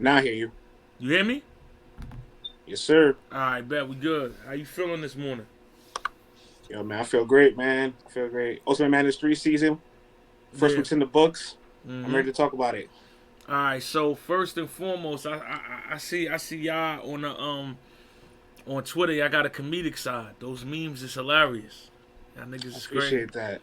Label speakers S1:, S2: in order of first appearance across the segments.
S1: Now I hear you.
S2: You hear me?
S1: Yes, sir.
S2: All right, bet we good. How you feeling this morning?
S1: Yo, man, I feel great, man. I feel great. Ultimate Madness 3 season. First
S2: Yeah.
S1: week's in the books. I'm
S2: Mm-hmm.
S1: ready to talk about it.
S2: All right. So first and foremost, I see y'all on Twitter. Y'all got a comedic side. Those memes is hilarious. Y'all niggas
S1: I
S2: is crazy.
S1: appreciate that.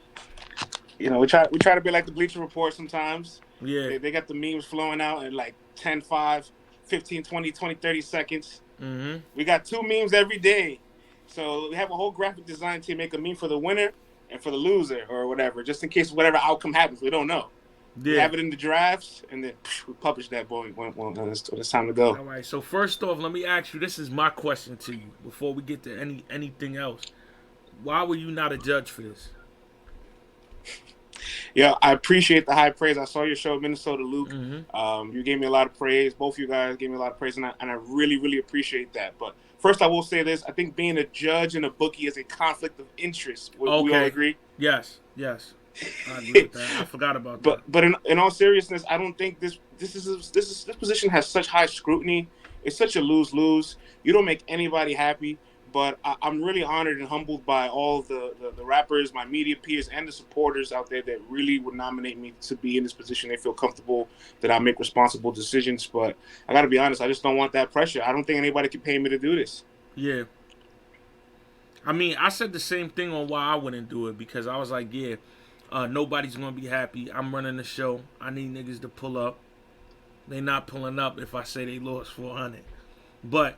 S1: We try to be like the Bleacher Report sometimes.
S2: Yeah.
S1: They got the memes flowing out in like 10, 5, 15, 20, 20, 30 seconds.
S2: Mm-hmm.
S1: We got two memes every day. So we have a whole graphic design team make a meme for the winner and for the loser or whatever, just in case whatever outcome happens. We don't know. We
S2: Yeah.
S1: have it in the drafts, and then we publish that boy when it's time to go.
S2: All right. So first off, let me ask you. This is my question to you before we get to anything else. Why were you not a judge for this?
S1: Yeah, I appreciate the high praise. I saw your show, Minnesota Luke.
S2: Mm-hmm.
S1: You gave me a lot of praise. Both of you guys gave me a lot of praise, and I really, really appreciate that. But first, I will say this: I think being a judge and a bookie is a conflict of interest. We all
S2: Okay.
S1: agree.
S2: Yes. Yes. I agree with that. I forgot about that.
S1: But in all seriousness, I don't think this position has such high scrutiny. It's such a lose lose. You don't make anybody happy. But I'm really honored and humbled by all the rappers, my media peers, and the supporters out there that really would nominate me to be in this position. They feel comfortable that I make responsible decisions. But I got to be honest, I just don't want that pressure. I don't think anybody can pay me to do this.
S2: Yeah. I mean, I said the same thing on why I wouldn't do it because I was like, yeah, nobody's gonna be happy. I'm running the show. I need niggas to pull up. They not pulling up if I say they lost 400. But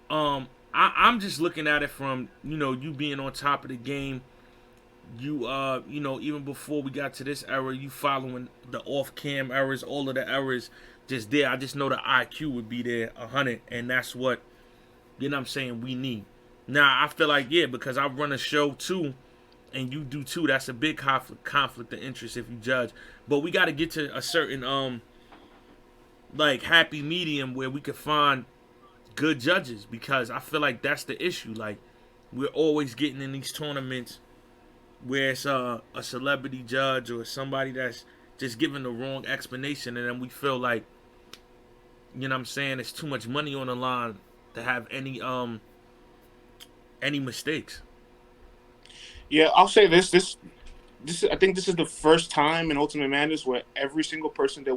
S2: I'm just looking at it from you being on top of the game. Even before we got to this era, you following the off cam errors, all of the errors just there. I just know the IQ would be there 100, and that's what I'm saying we need. Now I feel like yeah, because I run a show too, and you do too. That's a big conflict of interest if you judge. But we got to get to a certain like happy medium where we could find good judges because I feel like that's the issue. Like we're always getting in these tournaments where it's a celebrity judge or somebody that's just giving the wrong explanation, and then we feel like what I'm saying it's too much money on the line to have any mistakes.
S1: Yeah, I'll say this. I think this is the first time in Ultimate Madness where every single person that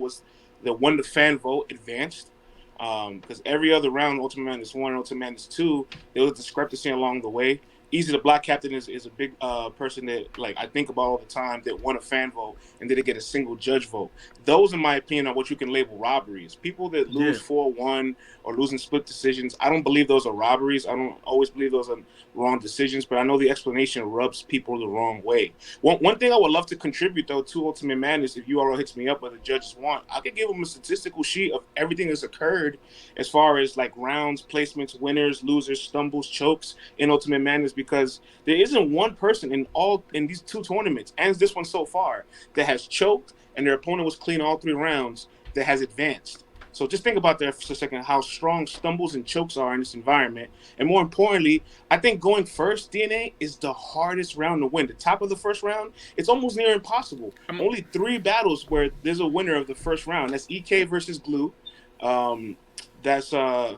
S1: won the fan vote advanced. Because every other round, Ultimate Madness 1 and Ultimate Madness 2, there was discrepancy along the way. Easy the Black Captain is a big person that like I think about all the time that won a fan vote and didn't get a single judge vote. Those, in my opinion, are what you can label robberies. People that
S2: Yeah,
S1: lose 4-1 or losing split decisions, I don't believe those are robberies. I don't always believe those are wrong decisions, but I know the explanation rubs people the wrong way. One thing I would love to contribute though to Ultimate Madness, if URL hits me up or the judges want, I could give them a statistical sheet of everything that's occurred as far as like rounds, placements, winners, losers, stumbles, chokes in Ultimate Madness because there isn't one person in these two tournaments and this one so far that has choked and their opponent was clean all 3 rounds that has advanced. So just think about that for a second, how strong stumbles and chokes are in this environment. And more importantly, I think going first, DNA, is the hardest round to win. The top of the first round, it's almost near impossible.
S2: I'm
S1: Only 3 battles where there's a winner of the first round. That's EK versus Glue. Um, that's uh,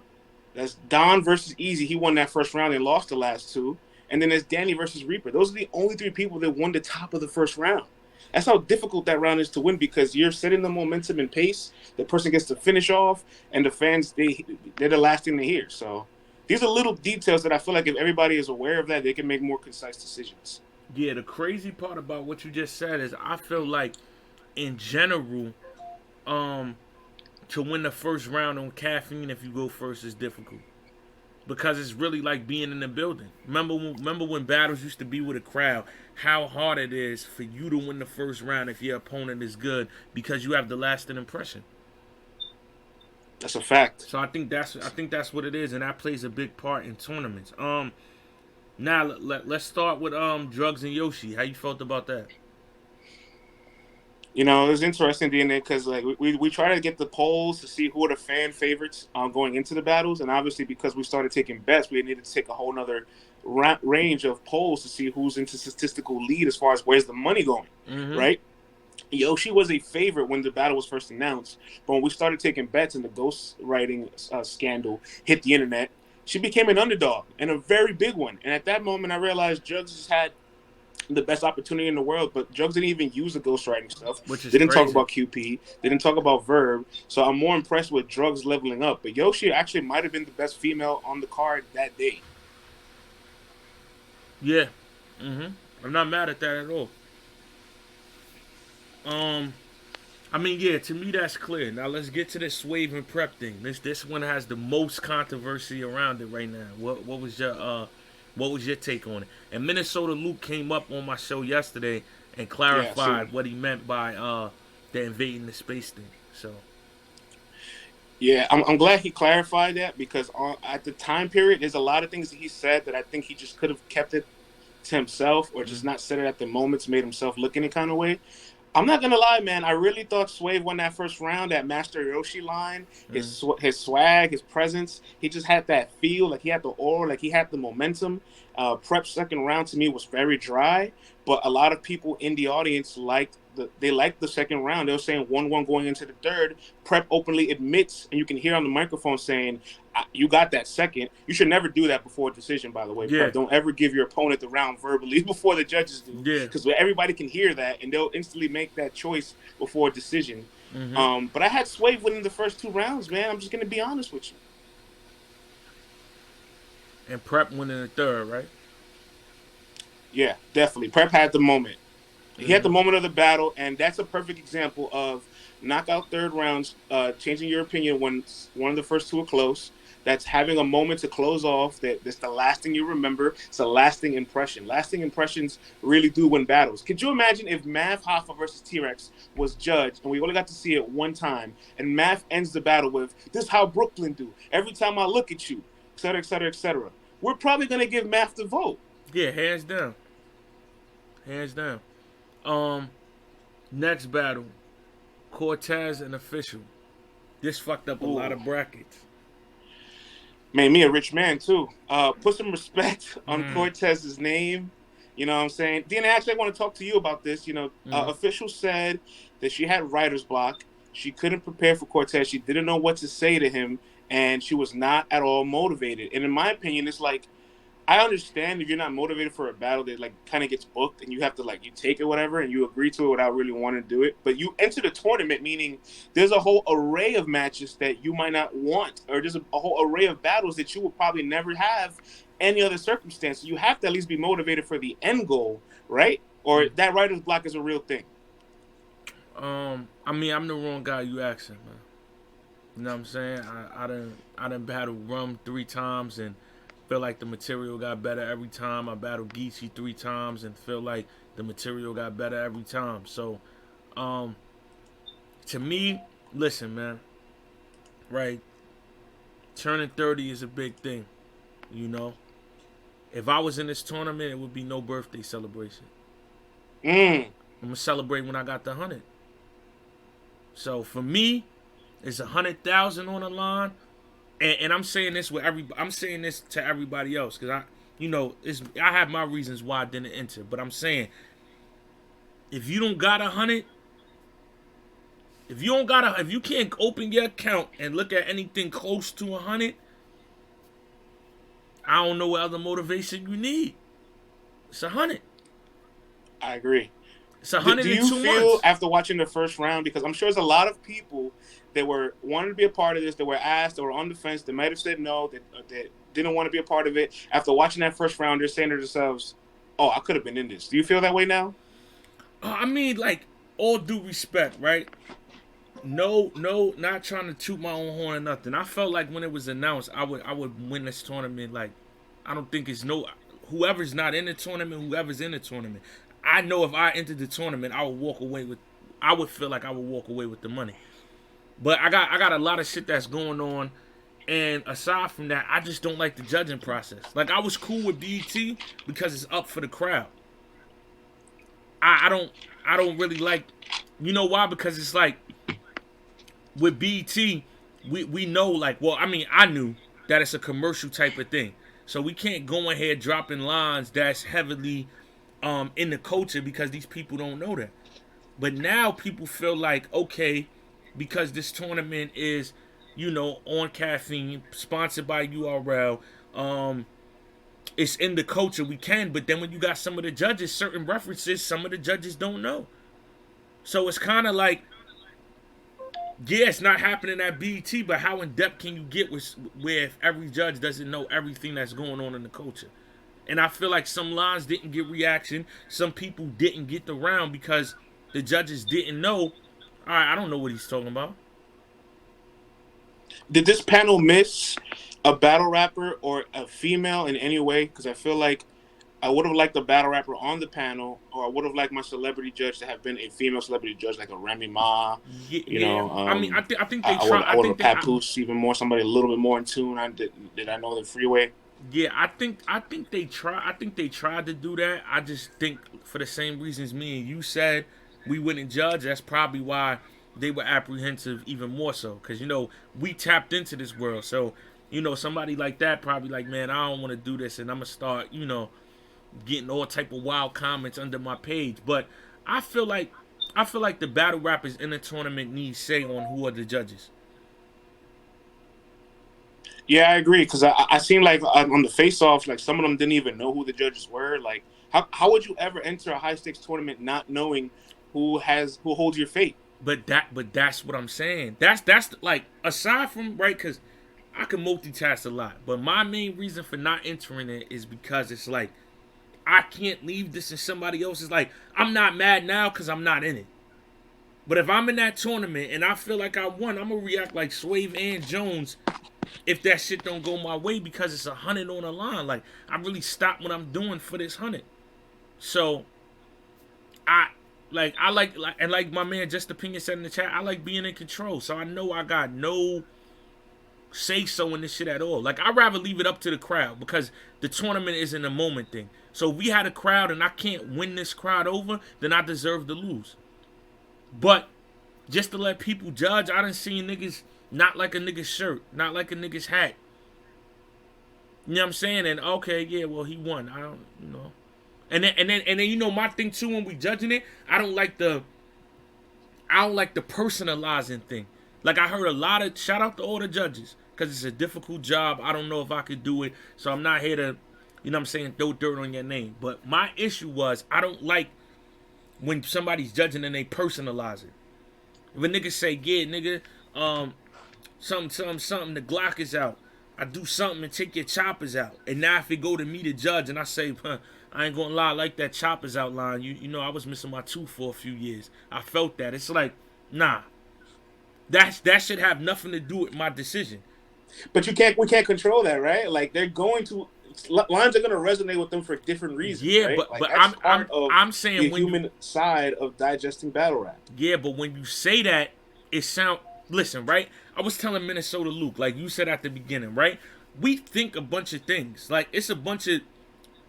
S1: that's Don versus Easy. He won that first round and lost the last 2. And then there's Danny versus Reaper. Those are the only 3 people that won the top of the first round. That's how difficult that round is to win because you're setting the momentum and pace. The person gets to finish off, and the fans they're the last thing to hear. So these are little details that I feel like if everybody is aware of that, they can make more concise decisions.
S2: yeah. The crazy part about what you just said is I feel like in general, um, to win the first round on caffeine if you go first is difficult. Because it's really like being in the building. Remember when battles used to be with a crowd? How hard it is for you to win the first round if your opponent is good because you have the lasting impression.
S1: That's a fact.
S2: So I think that's what it is, and that plays a big part in tournaments. Now let's start with drugs and Yoshi. How you felt about that?
S1: It was interesting DNA because like we try to get the polls to see who are the fan favorites going into the battles, and obviously because we started taking bets, we needed to take a whole nother range of polls to see who's into statistical lead as far as where's the money going,
S2: Mm-hmm.
S1: right? Yoshi was a favorite when the battle was first announced, but when we started taking bets and the ghost writing scandal hit the internet, she became an underdog and a very big one. And at that moment, I realized Jugs has had the best opportunity in the world, but Jugs didn't even use the ghostwriting stuff.
S2: which is
S1: They didn't talk
S2: crazy.
S1: about QP. They didn't talk about Verb. So I'm more impressed with Drugs leveling up. But Yoshi actually might have been the best female on the card that day.
S2: Yeah. I'm not mad at that at all. Um, I mean, yeah, to me that's clear. Now let's get to this Swave and Prep thing. This one has the most controversy around it right now. What was your take on it? And Minnesota Luke came up on my show yesterday and
S1: Yeah,
S2: clarified
S1: seen.
S2: what he meant by the invading the space thing. So
S1: Yeah, I'm glad he clarified that because at the time period, there's a lot of things that he said that I think he just could have kept it to himself or just not said it at the moment to make himself look any kind of way. I'm not gonna lie, man. I really thought Swave won that first round. That Master Yoshi line, his swag, his presence. He just had that feel, like he had the aura, like he had the momentum. Prep second round to me was very dry, but a lot of people in the audience liked the second round. They were saying 1-1 going into the third. Prep openly admits, and you can hear on the microphone saying, "You got that second. You should never do that before a decision." By the way,
S2: yeah,
S1: Prep, don't ever give your opponent the round verbally before the judges do,
S2: yeah.
S1: because everybody can hear that and they'll instantly make that choice before a decision. But I had Swave winning the first two rounds, man. I'm just gonna be honest with you.
S2: And Prep winning the third, right?
S1: Yeah, definitely. Prep had the moment. He had the moment of the battle, and that's a perfect example of knockout third rounds, changing your opinion when one of the first two are close. That's having a moment to close off. That's the last thing you remember. It's a lasting impression. Lasting impressions really do win battles. Could you imagine if Mav Hoffa versus T-Rex was judged, and we only got to see it one time, and Mav ends the battle with, "This is how Brooklyn do. Every time I look at you," et cetera, et cetera, et cetera. We're probably going to give Mav the vote.
S2: Yeah, hands down, hands down. Um, Next battle, Cortez and Official. This fucked up a lot
S1: Ooh.
S2: of brackets.
S1: Made me a rich man too. Put some respect on Cortez's name. You know what I'm saying? Dina, actually, I want to talk to you about this. Official said that she had writer's block. She couldn't prepare for Cortez. She didn't know what to say to him, and she was not at all motivated. And in my opinion, it's like I understand if you're not motivated for a battle that like kind of gets booked and you have to like you take it whatever and you agree to it without really wanting to do it. But you enter the tournament meaning there's a whole array of matches that you might not want, or there's a whole array of battles that you would probably never have any other circumstance. So you have to at least be motivated for the end goal, right? Or that writer's block is a real thing.
S2: I mean, I'm the wrong guy you asking, man. You know what I'm saying? I done battled Rum 3 times and feel like the material got better every time. I battled Geechi 3 times and feel like the material got better every time. So, um, to me, listen, man, right? Turning 30 is a big thing, you know. If I was in this tournament, it would be no birthday celebration.
S1: Mm.
S2: I'm gonna celebrate when I got the 100. So for me, it's 100,000 on the line, and I'm saying this with I'm saying this to everybody else because I have my reasons why I didn't enter, but I'm saying if you don't got 100, if you can't open your account and look at anything close to 100, I don't know what other motivation you need. It's 100.
S1: I agree.
S2: It's a
S1: Do
S2: hundred in
S1: you
S2: two
S1: feel
S2: months.
S1: after watching the first round, because I'm sure there's a lot of people that were wanted to be a part of this, that were asked, that were on the fence, that might have said no, that didn't want to be a part of it. After watching that first round, they're saying to themselves, "Oh, I could have been in this." Do you feel that way now?
S2: I mean, like, all due respect, right? No, no, not trying to toot my own horn or nothing. I felt like when it was announced, I would win this tournament. Like, I don't think it's no whoever's not in the tournament, whoever's in the tournament. I know if I entered the tournament, I would feel like I would walk away with the money. But I got a lot of shit that's going on, and aside from that, I just don't like the judging process. Like I was cool with BET because it's up for the crowd. I don't really like, you know why? Because it's like with BET, we know like, well, I mean, I knew that it's a commercial type of thing, so we can't go in here dropping lines that's heavily in the culture because these people don't know that. But now people feel like, okay, because this tournament is, on caffeine, sponsored by URL, it's in the culture, we can. But then when you got some of the judges, certain references, some of the judges don't know. So it's kind of like, yeah, it's not happening at BET, but how in depth can you get where if every judge doesn't know everything that's going on in the culture? And I feel like some lines didn't get reaction. Some people didn't get the round because the judges didn't know. All right, I don't know what he's talking about.
S1: Did this panel miss a battle rapper or a female in any way? Because I feel like I would have liked a battle rapper on the panel, or I would have liked my celebrity judge to have been a female celebrity judge, like a Remy Ma.
S2: Yeah,
S1: You
S2: yeah.
S1: know,
S2: I mean, I think they try.
S1: I
S2: I
S1: would
S2: think
S1: have
S2: they.
S1: papoose even more, somebody a little bit more in tune. Did I know the freeway?
S2: Yeah, I think they try. I think they tried to do that. I just think for the same reasons me and you said we wouldn't judge. That's probably why they were apprehensive even more so because we tapped into this world. So somebody like that probably like, man, I don't want to do this, and I'm gonna start getting all type of wild comments under my page. But I feel like the battle rappers in the tournament need say on who are the judges.
S1: Yeah, I agree. Because I seen like on the face-offs, like some of them didn't even know who the judges were. Like, how would you ever enter a high stakes tournament not knowing who holds your fate?
S2: But that's what I'm saying. That's like aside from right because I can multitask a lot, but my main reason for not entering it is because it's like I can't leave this in somebody else's. Like I'm not mad now because I'm not in it. But if I'm in that tournament and I feel like I won, I'm gonna react like Swave and Jones if that shit don't go my way because it's 100 on the line. Like I really stopped what I'm doing for this 100. So I like and like my man Just Opinion said in the chat, I like being in control. So I know I got no say so in this shit at all. Like I'd rather leave it up to the crowd because the tournament isn't a moment thing. So if we had a crowd and I can't win this crowd over, then I deserve to lose. But just to let people judge, I done seen niggas not like a nigga's shirt, not like a nigga's hat. You know what I'm saying? And okay, yeah, well he won. I don't. And then my thing too when we judging it, I don't like the personalizing thing. Like I heard a lot of shout out to all the judges because it's a difficult job. I don't know if I could do it, so I'm not here to, throw dirt on your name. But my issue was I don't like when somebody's judging and they personalize it. If a nigga say, yeah, nigga, something, the Glock is out. I do something and take your choppers out. And now if it go to me to judge and I say, I ain't gonna lie, I like that choppers out line. I was missing my tooth for a few years. I felt that. It's like, nah. That should have nothing to do with my decision.
S1: But we can't control that, right? Like they're going to lines are going to resonate with them for different reasons,
S2: Yeah,
S1: right?
S2: but
S1: Like
S2: but
S1: that's
S2: I'm I'm
S1: part of
S2: I'm
S1: the
S2: saying when you
S1: human side of digesting battle rap.
S2: yeah, but when you say that, it sound listen, right? I was telling Minnesota Luke, like you said at the beginning, right? We think a bunch of things. Like it's a bunch of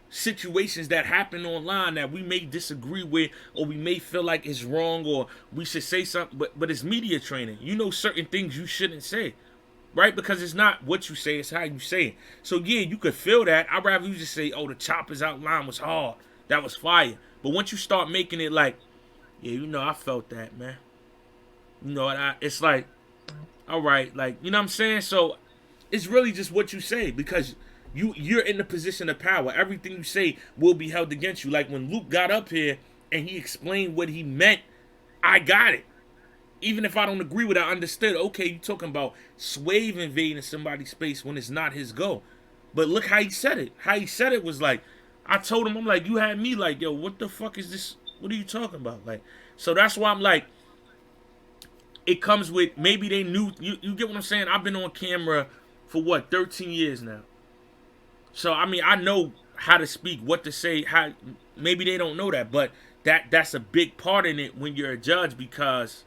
S2: situations that happen online that we may disagree with or we may feel like it's wrong or we should say something, but it's media training. You know certain things you shouldn't say. Right? Because it's not what you say, it's how you say it. So yeah, you could feel that. I'd rather you just say, oh, the choppers out line was hard. That was fire. But once you start making it like, yeah, I felt that, man. It's like, all right, like, you know what I'm saying? So it's really just what you say because you're in the position of power. Everything you say will be held against you. Like when Luke got up here and he explained what he meant, I got it. Even if I don't agree with it, I understood. Okay, you talking about Swave invading somebody's space when it's not his go. But look how he said it. How he said it was like, I told him, I'm like, you had me like, yo, what the fuck is this? What are you talking about? Like, so that's why I'm like, it comes with maybe they knew. You get what I'm saying? I've been on camera for what 13 years now. So I mean, I know how to speak, what to say. How maybe they don't know that, but that's a big part in it when you're a judge because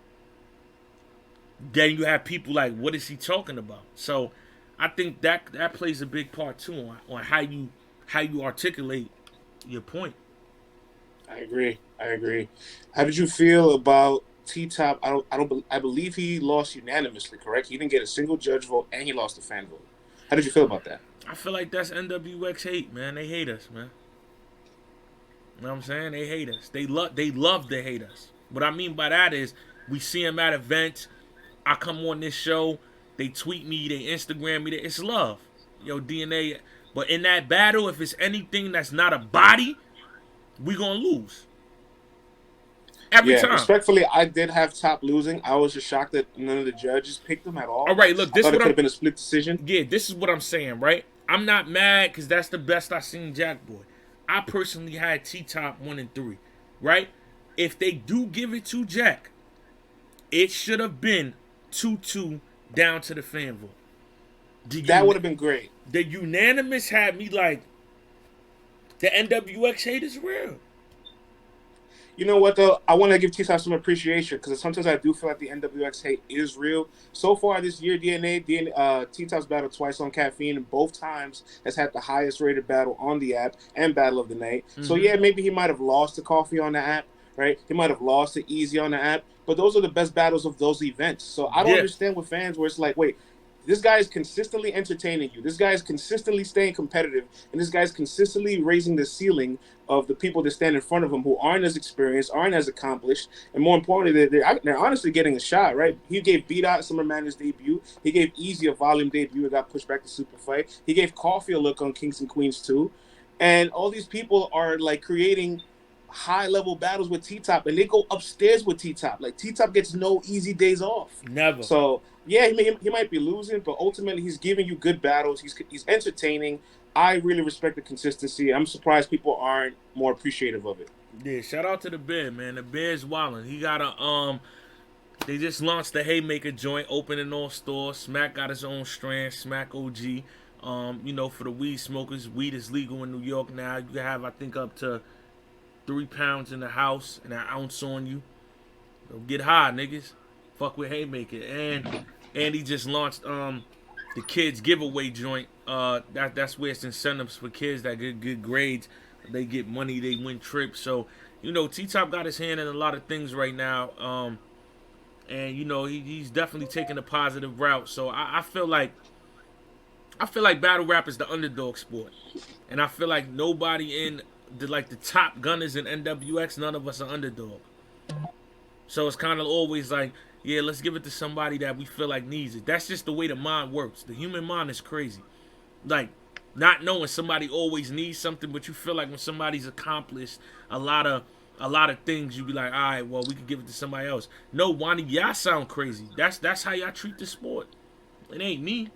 S2: then you have people like, what is he talking about? So I think that plays a big part too on how you articulate your point.
S1: I agree. I agree. How did you feel about T Top? I believe he lost unanimously, correct? He didn't get a single judge vote and he lost a fan vote. How did you feel about that?
S2: I feel like that's NWX hate, man. They hate us, man. You know what I'm saying? They hate us. They love to hate us. What I mean by that is we see him at events. I come on this show. They tweet me. They Instagram me. It's love. Yo, DNA. But in that battle, if it's anything that's not a body, we gonna lose every
S1: Yeah,
S2: time.
S1: respectfully, I did have Top losing. I was just shocked that none of the judges picked him at
S2: All
S1: all.
S2: right, look,
S1: I
S2: this
S1: thought it
S2: what
S1: could
S2: I'm.
S1: have been a split decision.
S2: Yeah, this is what I'm saying, right? I'm not mad because that's the best I seen Jack Boy. I personally had T Top 1 and 3, right? If they do give it to Jack, it should have been 2-2 down to the fan vote.
S1: That would have been great.
S2: The unanimous had me like, the NWX hate is real.
S1: You know what though? I want to give T-Top some appreciation because sometimes I do feel like the NWX hate is real. So far this year, T-Top's battled twice on Caffeine, and both times has had the highest rated battle on the app and Battle of the Night. So yeah, maybe he might have lost to Coffee on the app, right? He might have lost to Easy on the app, but those are the best battles of those events. So I don't understand with fans where it's like, wait, this guy is consistently entertaining you. This guy is consistently staying competitive, and this guy is consistently raising the ceiling of the people that stand in front of him who aren't as experienced, aren't as accomplished, and more importantly, they're honestly getting a shot, right? He gave B-Dot Summer Madness debut. He gave Easy a volume debut and got pushed back to Super Fight. He gave Coffee a look on Kings and Queens too. And all these people are like creating high-level battles with T-Top, and they go upstairs with T-Top. Like, T-Top gets no easy days off.
S2: Never.
S1: So, yeah, he might be losing, but ultimately he's giving you good battles. He's entertaining. I really respect the consistency. I'm surprised people aren't more appreciative of it.
S2: Yeah, shout out to the Bear, man. The Bear's wildin'. He got a they just launched the Haymaker joint, open in all stores. Smack got his own strand, Smack OG. For the weed smokers, weed is legal in New York now. You can have, I think, up to 3 pounds in the house and an ounce on you. So get high, niggas. Fuck with Haymaker. And he just launched the kids giveaway joint. That's where it's incentives for kids that get good grades. They get money, they win trips. So, T-Top got his hand in a lot of things right now. And he's definitely taking a positive route. So I feel like battle rap is the underdog sport. And I feel like nobody in the top gunners in NWX, none of us are underdog. So it's kind of always like, yeah, let's give it to somebody that we feel like needs it. That's just the way the mind works. The human mind is crazy. Like, not knowing somebody always needs something, but you feel like when somebody's accomplished a lot of things, you be like, all right, well, we could give it to somebody else. No, Wani, y'all sound crazy. That's how y'all treat the sport. It ain't me.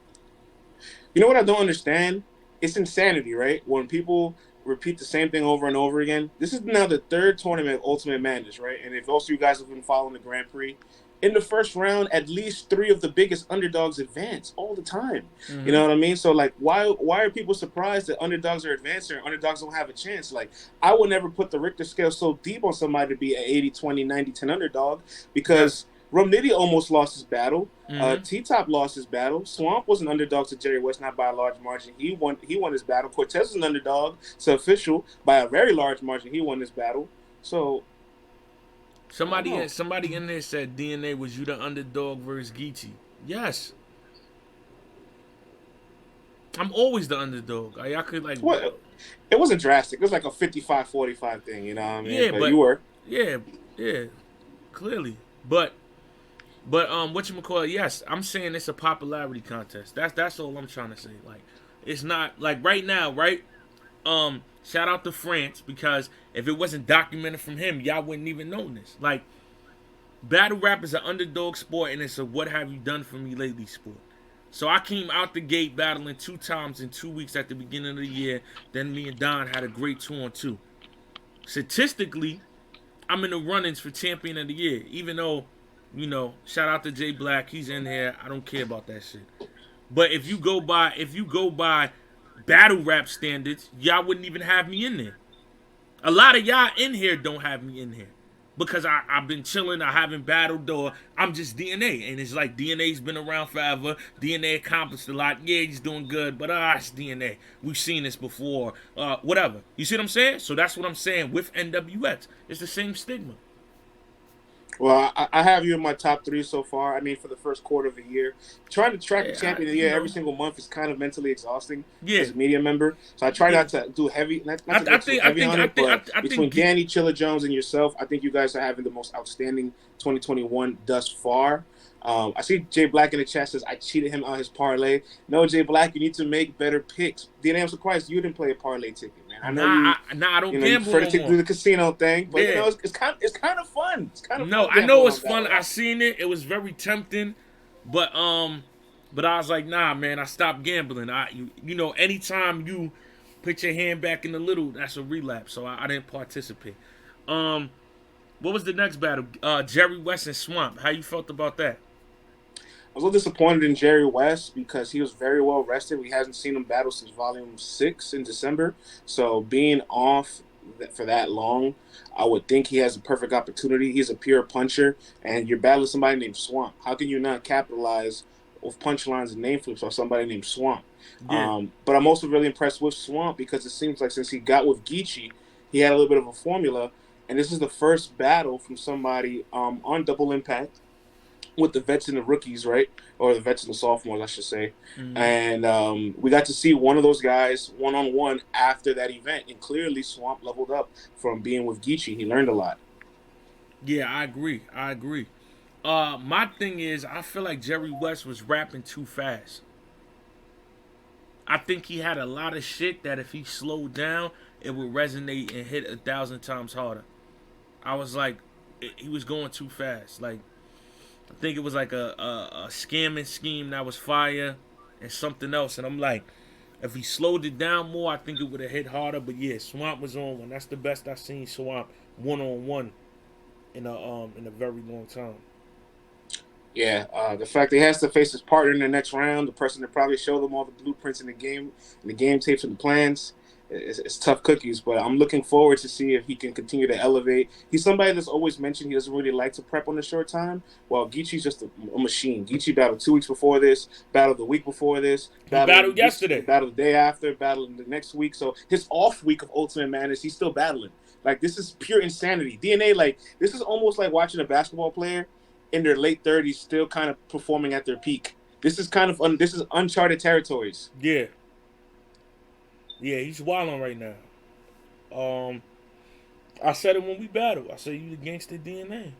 S1: You know what I don't understand? It's insanity, right? When people repeat the same thing over and over again. This is now the third tournament of Ultimate Madness, right? And if also you guys have been following the Grand Prix, in the first round, at least 3 of the biggest underdogs advance all the time. You know what I mean? So, like, why are people surprised that underdogs are advancing and underdogs don't have a chance? Like, I would never put the Richter scale so deep on somebody to be an 80-20, 90-10 underdog because Nitty almost lost his battle. T-Top lost his battle. Swamp was an underdog to Jerry West, not by a large margin. He won his battle. Cortez was an underdog to Official by a very large margin. He won his battle. So
S2: somebody in there said DNA was you the underdog versus Geechi. Yes. I'm always the underdog. I could like.
S1: What? It wasn't drastic. It was like a 55-45 thing. You know what I mean?
S2: Yeah, but
S1: you were.
S2: Yeah, clearly. But whatchamacallit, yes, I'm saying it's a popularity contest. That's all I'm trying to say. Like, it's not like right now, right? Shout out to France, because if it wasn't documented from him, y'all wouldn't even know this. Like, battle rap is an underdog sport, and it's a what have you done for me lately sport. So I came out the gate battling 2 times in 2 weeks at the beginning of the year. Then me and Don had a great 2-on-2. Statistically, I'm in the run-ins for champion of the year, even though, shout out to Jay Black, he's in here. I don't care about that shit. But if you go by battle rap standards, y'all wouldn't even have me in there. A lot of y'all in here don't have me in here because I've been chilling. I haven't battled, or I'm just DNA, and it's like DNA's been around forever. DNA accomplished a lot. Yeah, he's doing good, but it's DNA. We've seen this before. Whatever. You see what I'm saying? So that's what I'm saying with NWX. It's the same stigma.
S1: Well, I have you in my top three so far. I mean, for the first quarter of the year, trying to track the
S2: Yeah,
S1: champion of the
S2: you
S1: year every
S2: know,
S1: single month is kind of mentally exhausting
S2: yeah,
S1: as a media member. So I try
S2: yeah.
S1: not to do heavy, not to
S2: I
S1: get too
S2: think, I
S1: heavy
S2: think,
S1: on
S2: I
S1: it.
S2: think,
S1: But
S2: I think,
S1: between Danny, Chilla Jones, and yourself, I think you guys are having the most outstanding 2021 thus far. I see Jay Black in the chat says I cheated him on his parlay. No, Jay Black, you need to make better picks. DNA, I'm surprised you didn't play a parlay ticket, man. I know
S2: I don't
S1: you
S2: gamble
S1: prefer
S2: no
S1: to do
S2: more.
S1: the casino thing, but
S2: Yeah.
S1: it's kind of fun. It's kind of
S2: No,
S1: fun
S2: I know
S1: gambling
S2: it's
S1: on that
S2: fun. I
S1: route.
S2: seen it. It was very tempting, but I was like, nah, man. I stopped gambling. You know, anytime you put your hand back in the little, that's a relapse. So I didn't participate. Um, what was the next battle? Jerry West and Swamp. How you felt about that?
S1: I was a little disappointed in Jerry West because he was very well rested. We hasn't seen him battle since Volume 6 in December. So being off for that long, I would think he has a perfect opportunity. He's a pure puncher, and you're battling somebody named Swamp. How can you not capitalize with punchlines and name flips on somebody named Swamp?
S2: Yeah,
S1: But I'm also really impressed with Swamp because it seems like since he got with Geechi, he had a little bit of a formula. And this is the first battle from somebody on Double Impact with the vets and the rookies, right? Or the vets and the sophomores, I should say.
S2: mm-hmm.
S1: And we got to see one of those guys one on one after that event. And clearly, Swamp leveled up from being with Geechi. He learned a lot.
S2: Yeah, I agree. I agree. My thing is, I feel like Jerry West was rapping too fast. I think he had a lot of shit that if he slowed down, it would resonate and hit 1,000 times harder. I was like, he was going too fast. Like, I think it was like a scamming scheme that was fire and something else. And I'm like, if he slowed it down more, I think it would have hit harder. But yeah, Swamp was on one. That's the best I've seen Swamp 1-on-1 in a very long time.
S1: Yeah, the fact that he has to face his partner in the next round, the person that probably showed him all the blueprints in the game tapes and the plans, it's tough cookies. But I'm looking forward to see if he can continue to elevate. He's somebody that's always mentioned he doesn't really like to prep on a short time. While Geechi's just a machine. Geechi battled 2 weeks before this, battled the week before this,
S2: He battled yesterday.
S1: battled the day after, battled the next week. So his off week of Ultimate Madness, he's still battling. Like this is pure insanity. DNA, like this is almost like watching a basketball player in their late 30s still kind of performing at their peak. This is kind of this is uncharted territories.
S2: Yeah. Yeah, he's wilding right now. Um, I said it when we battled. I said you the gangster DNA.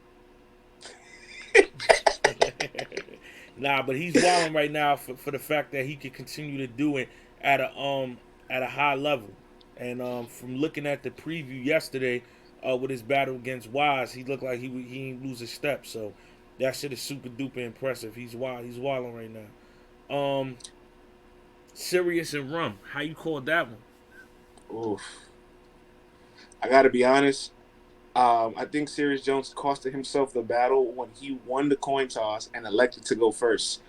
S2: Nah, but he's wilding right now for the fact that he can continue to do it at a high level. And from looking at the preview yesterday with his battle against Wise, he looked like he ain't lose a step. So that shit is super duper impressive. He's wild. He's wilding right now. Sirius and Rum. How you call that one?
S1: Oof. I got to be honest. I think Sirius Jones costed himself the battle when he won the coin toss and elected to go first.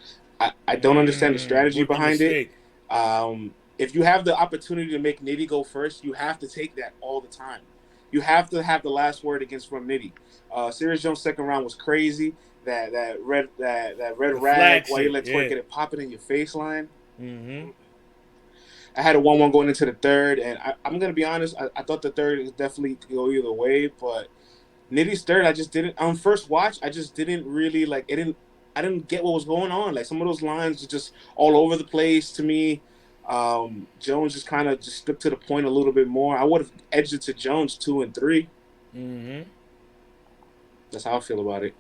S1: I don't understand the strategy
S2: Rookie
S1: behind it.
S2: mistake.
S1: If you have the opportunity to make Nitty go first, you have to take that all the time. You have to have the last word against from Nitty. Sirius Jones' second round was crazy. That red
S2: The
S1: rag
S2: flag
S1: while you
S2: shit.
S1: let Twork
S2: Yeah.
S1: get it popping in your face line.
S2: Mm-hmm.
S1: I had a 1-1 going into the third, and I'm gonna be honest. I thought the third is definitely could go either way, but Nitty's third, I just didn't on first watch. I just didn't really like it. Didn't I didn't get what was going on. Like some of those lines were just all over the place to me. Jones just kind of just stuck to the point a little bit more. I would have edged it to Jones 2 and 3.
S2: Mm-hmm.
S1: That's how I feel about it.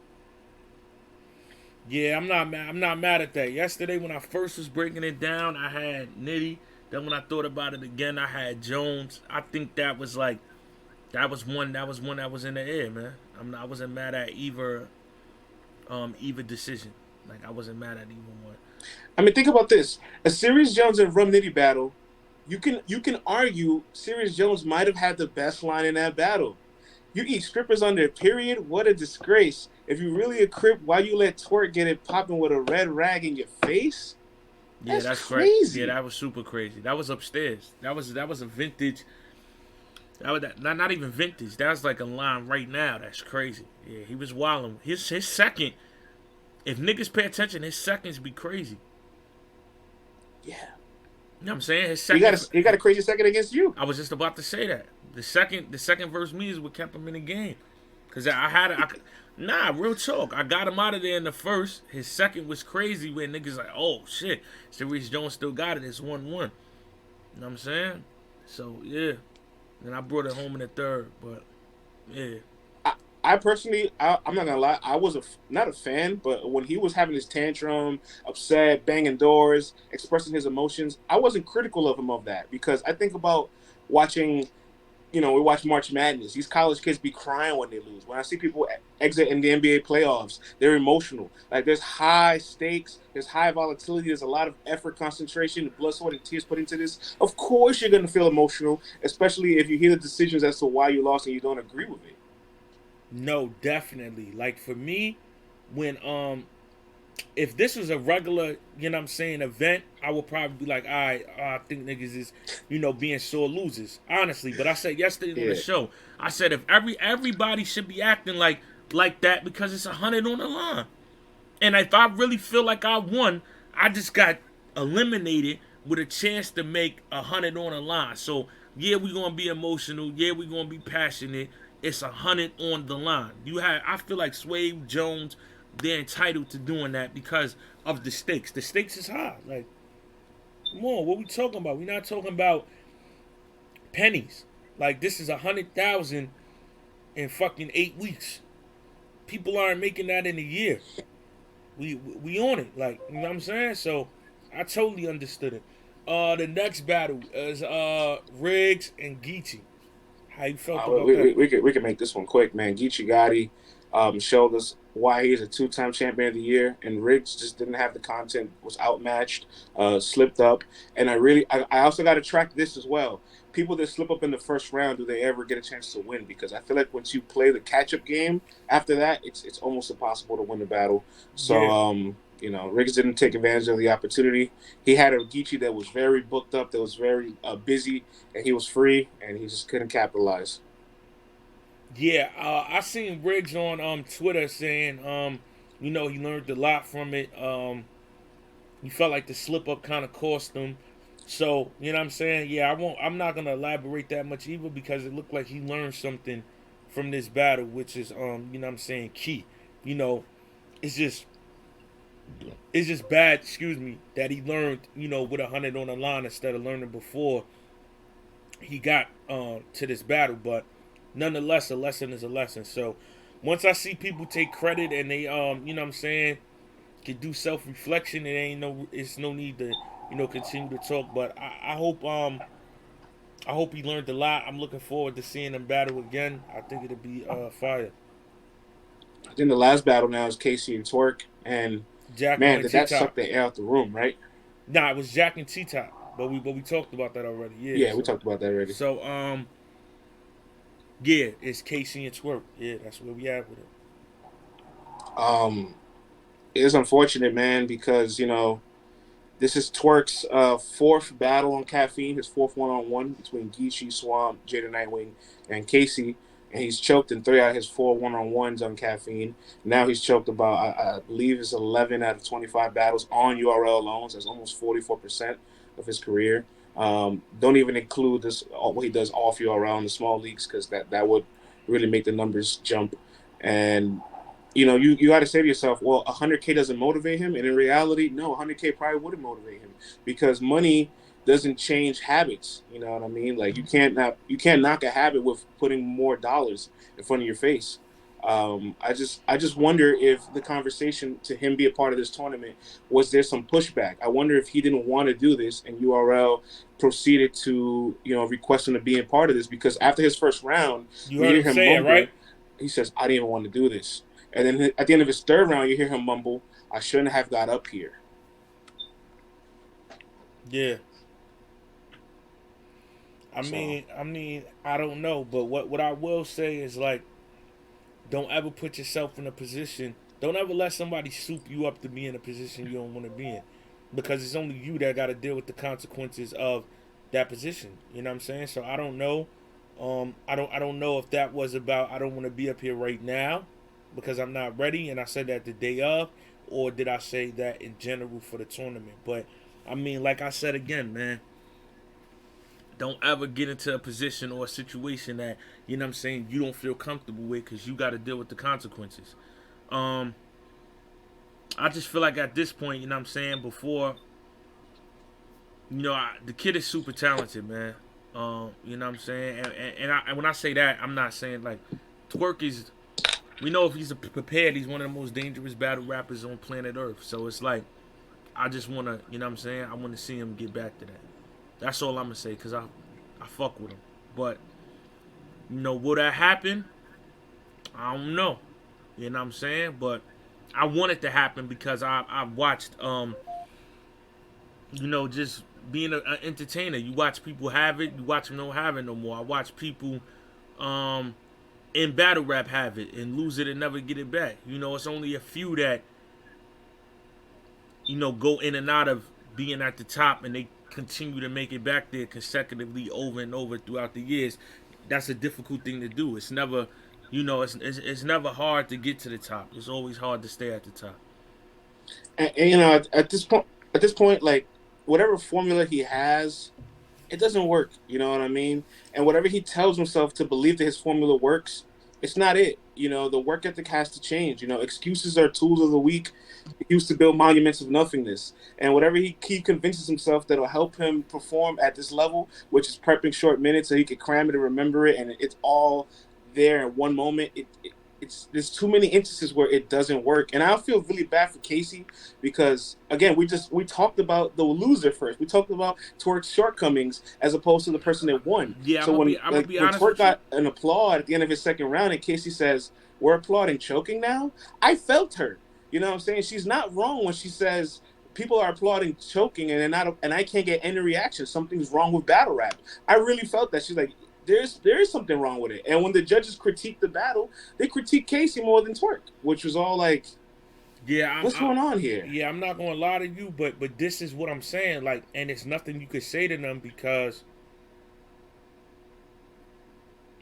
S2: Yeah, I'm not mad. I'm not mad at that. Yesterday, when I first was breaking it down, I had Nitty. Then when I thought about it again, I had Jones. I think that was like that was one. That was one that was in the air, man. I wasn't mad at either decision. Like I wasn't mad at either one.
S1: I mean, think about this: a Sirius Jones and Rum Nitty battle. You can argue Sirius Jones might have had the best line in that battle. You eat strippers on their period? What a disgrace. If you really a crip, why you let Twork get it popping with a red rag in your face?
S2: Yeah,
S1: That's
S2: that's correct. Yeah,
S1: crazy.
S2: that was super crazy. That was upstairs. That was a vintage. That was not even vintage. That's like a line right now. That's crazy. Yeah, he was wilding. His second. If niggas pay attention, his seconds be crazy.
S1: Yeah.
S2: You know what I'm saying? His
S1: He
S2: second.
S1: got a crazy second against you.
S2: I was just about to say that. The second verse me is what kept him in the game. Cause I had nah, real talk. I got him out of there in the first. His second was crazy where niggas like, oh shit, Sirius Jones still got it. It's 1-1. You know what I'm saying? So yeah. Then I brought it home in the third, but yeah.
S1: I personally, I'm not gonna lie, I was not a fan, but when he was having his tantrum, upset, banging doors, expressing his emotions, I wasn't critical of him of that because I think about watching. We watch March Madness. These college kids be crying when they lose. When I see people exit in the NBA playoffs, they're emotional. Like there's high stakes, there's high volatility, there's a lot of effort, concentration, blood, sweat, and tears put into this. Of course, you're gonna feel emotional, especially if you hear the decisions as to why you lost and you don't agree with it.
S2: No, definitely. Like for me, when if this was a regular, you know what I'm saying, event, I would probably be like, all right, I think niggas is, being sore losers. Honestly. But I said yesterday on the
S1: Yeah,
S2: show, I said if everybody should be acting like that because it's 100 on the line. And if I really feel like I won, I just got eliminated with a chance to make 100 on the line. So yeah, we gonna be emotional. Yeah, we gonna be passionate. It's 100 on the line. I feel like Sway Jones, they're entitled to doing that because of the stakes. The stakes is high. Like, come on, what we talking about? We not talking about pennies. Like this is 100,000 in fucking 8 weeks. People aren't making that in a year. We on it, like, you know what I'm saying? So I totally understood it. The next battle is Riggs and Geechi. How you felt about that?
S1: we could make this one quick, man. Geechi Gotti showed us why he is a two-time champion of the year, and Riggs just didn't have the content, was outmatched, slipped up, and I also got to track this as well. People that slip up in the first round, do they ever get a chance to win? Because I feel like once you play the catch-up game after that, it's almost impossible to win the battle. So
S2: Yeah,
S1: Riggs didn't take advantage of the opportunity. He had a Geechi that was very booked up, that was very busy, and he was free, and he just couldn't capitalize.
S2: yeah. I seen Riggs on Twitter saying he learned a lot from it. He felt like the slip up kind of cost him. So, you know what I'm saying? Yeah, I'm not gonna elaborate that much either because it looked like he learned something from this battle, which is you know what I'm saying, key. You know, it's just it's just bad, excuse me, that he learned, with 100 on the line instead of learning before he got to this battle. But nonetheless, a lesson is a lesson. So once I see people take credit and they you know what I'm saying, can do self reflection, it's no need to, continue to talk. But I hope he learned a lot. I'm looking forward to seeing him battle again. I think it'll be fire.
S1: I think the last battle now is Casey and Twork, and
S2: Jacko
S1: man,
S2: and
S1: did
S2: T
S1: that suck
S2: Top.
S1: the air out the room, right?
S2: Nah, it was Jack and T Top. But we talked about that already. Yeah.
S1: Yeah, we
S2: So
S1: talked about that already.
S2: so yeah, it's Casey and Twork. Yeah, that's where we at with it.
S1: Um, it is unfortunate, man, because this is Twork's fourth battle on caffeine, his fourth one-on-one between Geechi, Swamp, Jada Nightwing, and Casey. And he's choked in 3 out of his 4 one-on-ones on caffeine. Now he's choked about, I believe it's 11 out of 25 battles on URL alone. So that's almost 44% of his career. Don't even include what he does off URL in the small leagues because that would really make the numbers jump. And you got to say to yourself, well, 100K doesn't motivate him, and in reality, no, 100K probably wouldn't motivate him because money doesn't change habits. You know what I mean? Like you can't knock a habit with putting more dollars in front of your face. I just wonder if the conversation to him be a part of this tournament was there some pushback. I wonder if he didn't want to do this, and URL proceeded to request him to be a part of this because after his first round,
S2: You
S1: you
S2: heard
S1: hear
S2: him
S1: him
S2: say it, right?
S1: mumble. He says, "I didn't even want to do this." And then at the end of his third round, you hear him mumble, "I shouldn't have got up here."
S2: Yeah. I
S1: So
S2: mean, I don't know, but what I will say is like, don't ever put yourself in a position. Don't ever let somebody soup you up to be in a position you don't want to be in, because it's only you that got to deal with the consequences of that position. You know what I'm saying? So I don't know. I don't know if that was about I don't want to be up here right now because I'm not ready, and I said that the day of, or did I say that in general for the tournament? But I mean, like I said again, man, Don't ever get into a position or a situation that, you know what I'm saying, you don't feel comfortable with, because you got to deal with the consequences. Um, I just feel like at this point, you know what I'm saying, before, the kid is super talented, man. You know what I'm saying? And when I say that, I'm not saying like Twork is. We know if he's prepared, he's one of the most dangerous battle rappers on planet Earth. So it's like, I just want to, you know what I'm saying? I want to see him get back to that. That's all I'm going to say, because I fuck with him. But, will that happen? I don't know. You know what I'm saying? But I want it to happen because I've watched, just being an entertainer. You watch people have it, you watch them don't have it no more. I watch people um, in battle rap have it and lose it and never get it back. It's only a few that, go in and out of being at the top, and they continue to make it back there consecutively over and over throughout the years. That's a difficult thing to do. It's never, it's never hard to get to the top. It's always hard to stay at the top.
S1: And at this point, like whatever formula he has, it doesn't work. You know what I mean? And whatever he tells himself to believe that his formula works, it's not it. The work ethic has to change. Excuses are tools of the weak used to build monuments of nothingness. And whatever he convinces himself that'll help him perform at this level, which is prepping short minutes so he could cram it and remember it, and it's all there in one moment. It's there's too many instances where it doesn't work, and I feel really bad for Casey because again we talked about the loser first. We talked about Twork's shortcomings as opposed to the person that won.
S2: Yeah,
S1: So
S2: I'm gonna be
S1: when
S2: honest
S1: Twork
S2: with you.
S1: got an applaud at the end of his second round, and Casey says we're applauding choking now, I felt her. You know what I'm saying? She's not wrong when she says people are applauding choking and I can't get any reaction. Something's wrong with battle rap. I really felt that. She's like, there is something wrong with it. And when the judges critique the battle, they critique Casey more than Twork, which was all like,
S2: Yeah,
S1: what's going on here?
S2: yeah, I'm not gonna lie to you, but this is what I'm saying. Like, and it's nothing you could say to them because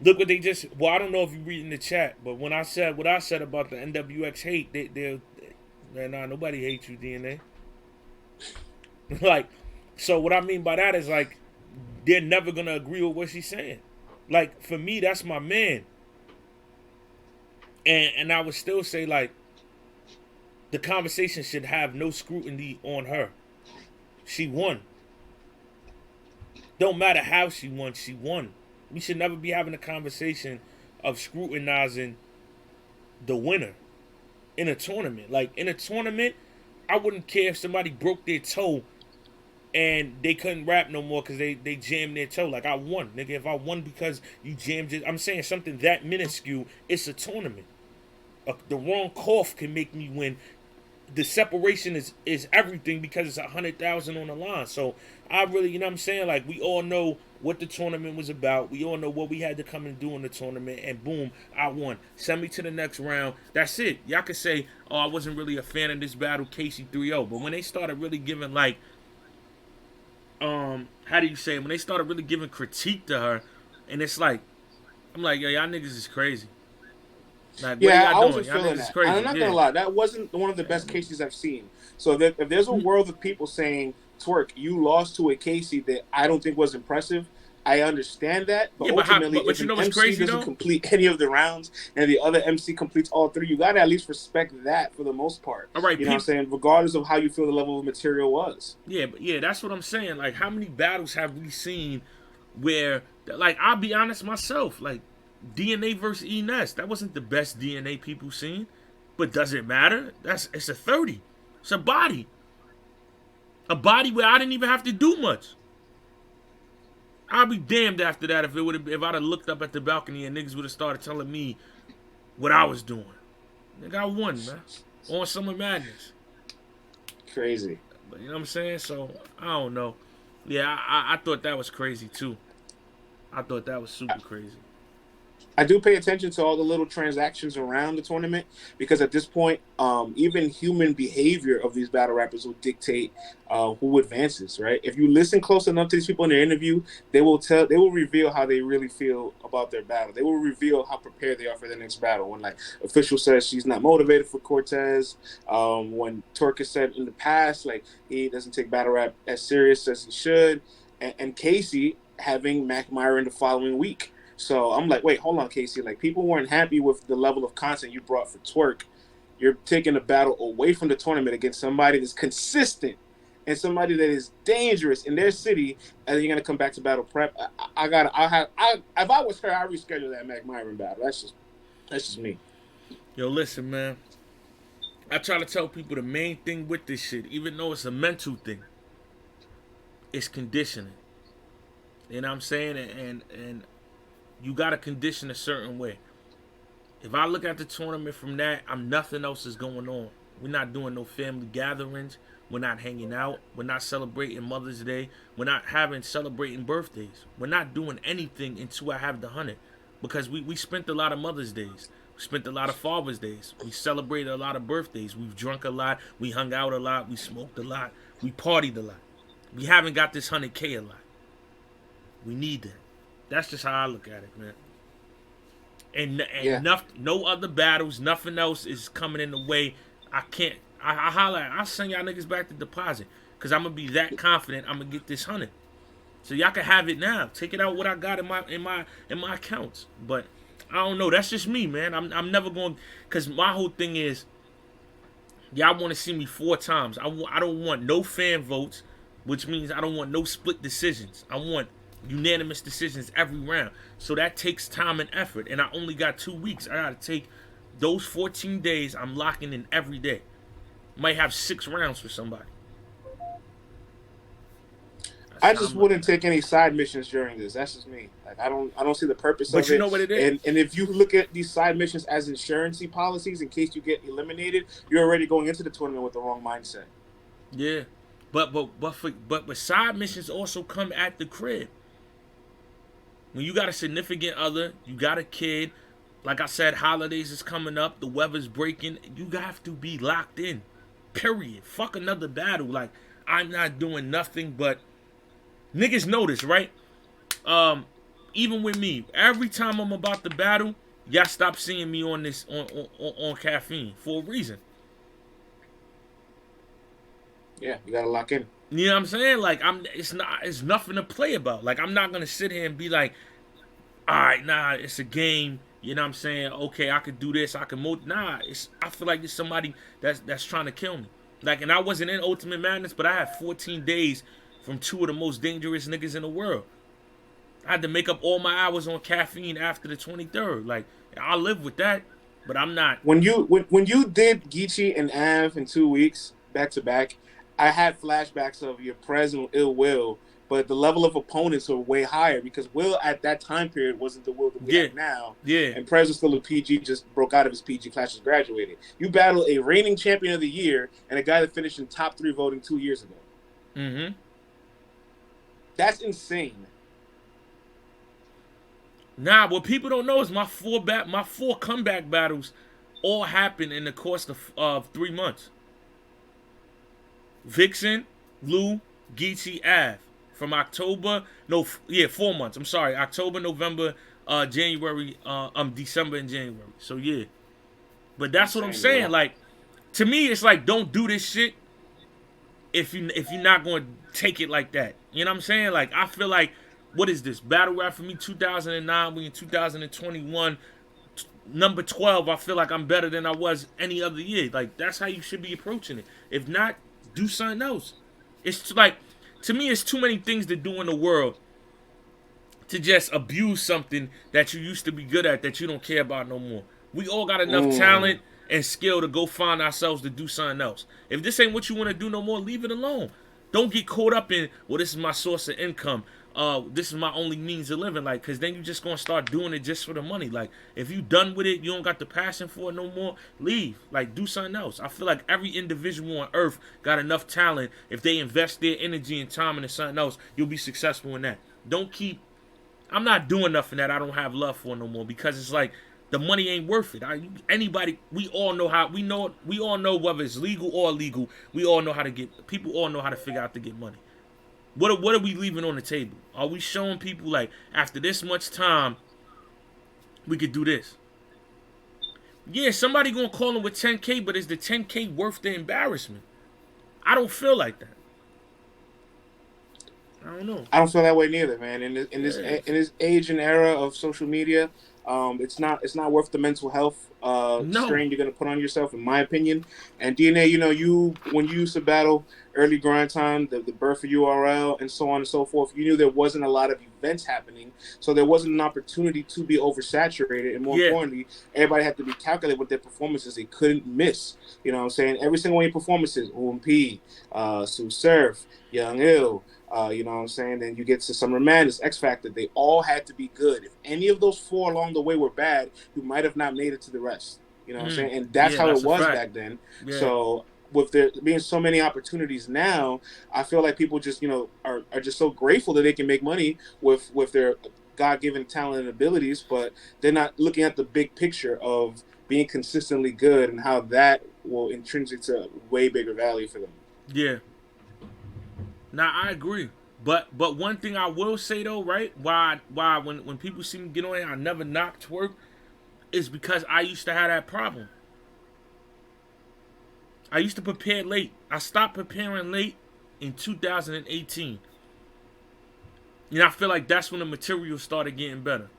S2: look what they just. Well, I don't know if you read in the chat, but when I said what I said about the NWX hate, nah, nobody hates you, DNA. Like, so what I mean by that is like they're never gonna agree with what she's saying. Like for me, that's my man, and I would still say like the conversation should have no scrutiny on her. She won. Don't matter how she won, she won. We should never be having a conversation of scrutinizing the winner in a tournament. Like in a tournament, I wouldn't care if somebody broke their toe and they couldn't rap no more because they jammed their toe. Like I won, nigga. If I won because you jammed it, I'm saying something that minuscule. It's a tournament. The wrong cough can make me win. The separation is everything because it's 100,000 on the line. So I really, you know what I'm saying? Like we all know what the tournament was about. We all know what we had to come and do in the tournament, and boom, I won. Send me to the next round. That's it. Y'all could say, oh, I wasn't really a fan of this battle, Casey 3-0. But when they started really giving like how do you say it? When they started really giving critique to her, and it's like I'm like, yo, y'all niggas is crazy. Like, what are
S1: Yeah,
S2: y'all
S1: I
S2: doing?
S1: wasn't
S2: Y'all
S1: feeling
S2: niggas is
S1: that. And I'm
S2: crazy.
S1: not gonna
S2: Yeah.
S1: lie, that wasn't one of the best cases I've seen. So if there's a world of people saying, Twork, you lost to a Casey that I don't think was impressive, I understand that. But
S2: Yeah, but how?
S1: ultimately,
S2: But
S1: if
S2: you
S1: an
S2: know what's
S1: MC
S2: crazy
S1: doesn't
S2: though?
S1: complete any of the rounds and the other MC completes all three, you gotta at least respect that for the most part.
S2: All right,
S1: You know what I'm
S2: people.
S1: saying? Regardless of how you feel the level of material was.
S2: Yeah, but yeah, that's what I'm saying. Like, how many battles have we seen where, like, I'll be honest myself, like, DNA versus Ness, that wasn't the best DNA people seen, but does it matter? It's a 30. It's a body where I didn't even have to do much. I'll be damned after that if I'd have looked up at the balcony and niggas would have started telling me what I was doing. Nigga, I won, man, on Summer Madness.
S1: Crazy.
S2: But you know what I'm saying? So I don't know. Yeah, I thought that was crazy too. I thought that was super crazy.
S1: I do pay attention to all the little transactions around the tournament because at this point, even human behavior of these battle rappers will dictate who advances. Right? If you listen close enough to these people in their interview, they will reveal how they really feel about their battle. They will reveal how prepared they are for the next battle. When like official says she's not motivated for Cortez, when Twork has said in the past like he doesn't take battle rap as serious as he should. and Casey having Mac Myron the following week. So I'm like, wait, hold on, Casey. Like, people weren't happy with the level of content you brought for Twork. You're taking a battle away from the tournament against somebody that's consistent and somebody that is dangerous in their city, and then you're gonna come back to battle prep. I got. If I was her, I reschedule that Mac Myron battle. That's just me.
S2: Yo, listen, man. I try to tell people the main thing with this shit, even though it's a mental thing, is conditioning. You know what I'm saying? And you gotta condition a certain way. If I look at the tournament from that, I'm nothing else is going on. We're not doing no family gatherings. We're not hanging out. We're not celebrating Mother's Day. We're not celebrating birthdays. We're not doing anything until I have the 100. Because we spent a lot of Mother's Days. We spent a lot of Father's Days. We celebrated a lot of birthdays. We've drunk a lot. We hung out a lot. We smoked a lot. We partied a lot. We haven't got this 100K a lot. We need that. That's just how I look at it, man. And
S1: Yeah.
S2: no other battles, nothing else is coming in the way. I can't. I holler. I'll send y'all niggas back the deposit because I'm gonna be that confident. I'm gonna get this 100. So y'all can have it now. Take it out what I got in my accounts. But I don't know. That's just me, man. I'm never going because my whole thing is y'all want to see me 4 times. I don't want no fan votes, which means I don't want no split decisions. I want unanimous decisions every round. So that takes time and effort. And I only got 2 weeks. I gotta take those 14 days. I'm locking in every day. Might have 6 rounds for somebody.
S1: I just wouldn't take any side missions during this. That's just me. Like, I don't see the purpose
S2: But
S1: of
S2: you
S1: it.
S2: know what it is?
S1: And if you look at these side missions as insurancy policies in case you get eliminated, you're already going into the tournament with the wrong mindset.
S2: Yeah. But side missions also come at the crib. When you got a significant other, you got a kid, like I said, holidays is coming up, the weather's breaking, you have to be locked in. Period. Fuck another battle. Like, I'm not doing nothing but niggas know this, right? Even with me, every time I'm about to battle, y'all stop seeing me on this on caffeine for a reason.
S1: Yeah, you gotta lock in.
S2: You know what I'm saying? Like it's nothing to play about. Like I'm not gonna sit here and be like, all right, nah, it's a game. You know what I'm saying? Okay, I could do this. I can move. Nah, I feel like it's somebody that's trying to kill me. Like, and I wasn't in Ultimate Madness, but I had 14 days from 2 of the most dangerous niggas in the world. I had to make up all my hours on caffeine after the 23rd. Like, I live with that, but I'm not.
S1: When you did Geechi and Av in 2 weeks back to back, I had flashbacks of your present ill will, but the level of opponents were way higher because Will at that time period wasn't the Will that we have now.
S2: Yeah.
S1: And Prez was still a PG, just broke out of his PG class, just graduated. You battled a reigning champion of the year and a guy that finished in top 3 voting 2 years ago.
S2: Mm-hmm.
S1: That's insane.
S2: Nah, what people don't know is my 4 comeback battles all happened in the course of 3 months. Vixen, Lou, Geechi, Av. From October, 4 months. I'm sorry, October, November, January, December and January. So yeah, but that's what I'm saying.
S1: Yeah.
S2: Like, to me, it's like don't do this shit if you're not going to take it like that. You know what I'm saying? Like, I feel like what is this battle rap for me? 2009, we in 2021. Number 12, I feel like I'm better than I was any other year. Like, that's how you should be approaching it. If not, do something else. It's like, to me, it's too many things to do in the world to just abuse something that you used to be good at that you don't care about no more. We all got enough talent and skill to go find ourselves to do something else. If this ain't what you want to do no more, leave it alone. Don't get caught up in, well, this is my source of income. This is my only means of living. Like, because then you just going to start doing it just for the money. Like, if you done with it, you don't got the passion for it no more, leave. Like, do something else. I feel like every individual on earth got enough talent. If they invest their energy and time into something else, you'll be successful in that. I'm not doing nothing that I don't have love for no more because it's like, the money ain't worth it. Anybody, we all know whether it's legal or illegal. We all know how to people all know how to figure out to get money. What are we leaving on the table? Are we showing people like after this much time we could do this? Yeah, somebody gonna call him with 10K, but is the 10K worth the embarrassment? I don't feel like that. I don't know.
S1: I don't feel that way neither, man.
S2: Yeah.
S1: In this age and era of social media, it's not worth the mental health
S2: No.
S1: strain you're gonna put on yourself, in my opinion. And DNA, you know, you when you used to battle early grind time, the birth of URL, and so on and so forth, you knew there wasn't a lot of events happening, so there wasn't an opportunity to be oversaturated, and more
S2: Yeah.
S1: importantly, everybody had to be calculated with their performances. They couldn't miss. You know what I'm saying? Every single one of your performances, UM3, Sue Surf, Young Ill. You know what I'm saying? Then you get to Summer Madness, X Factor. They all had to be good. If any of those four along the way were bad, you might have not made it to the rest. You know what I'm saying? And that's
S2: Yeah,
S1: how it
S2: that's a
S1: was
S2: fact.
S1: back then.
S2: Yeah.
S1: So with there being so many opportunities now, I feel like people just, you know, are just so grateful that they can make money with their God given talent and abilities, but they're not looking at the big picture of being consistently good and how that will intrinsic to way bigger value for them.
S2: Yeah. Now I agree. But one thing I will say though, right? Why when people see me get on here, I never knock Twork is because I used to have that problem. I used to prepare late. I stopped preparing late in 2018. I feel like that's when the material started getting better.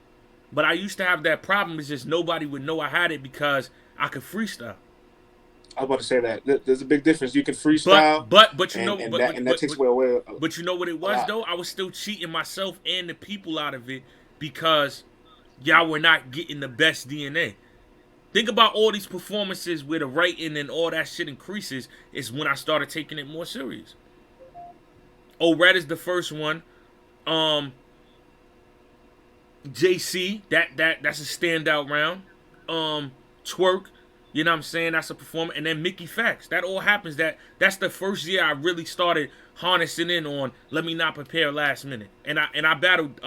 S2: But I used to have that problem. It's just nobody would know I had it because I could freestyle.
S1: I was about to say that there's a big difference. You can
S2: But
S1: freestyle,
S2: but but you know
S1: and that takes away
S2: but you know what it
S1: a
S2: was
S1: lot.
S2: though? I was still cheating myself and the people out of it because y'all were not getting the best DNA. Think about all these performances where the writing and all that shit increases is when I started taking it more serious. Oh, Red is the first one. Um, JC, that's a standout round. Um, Twork, you know what I'm saying? That's a performance. And then Mickey Facts. That all happens. That's the first year I really started harnessing in on let me not prepare last minute. And I battled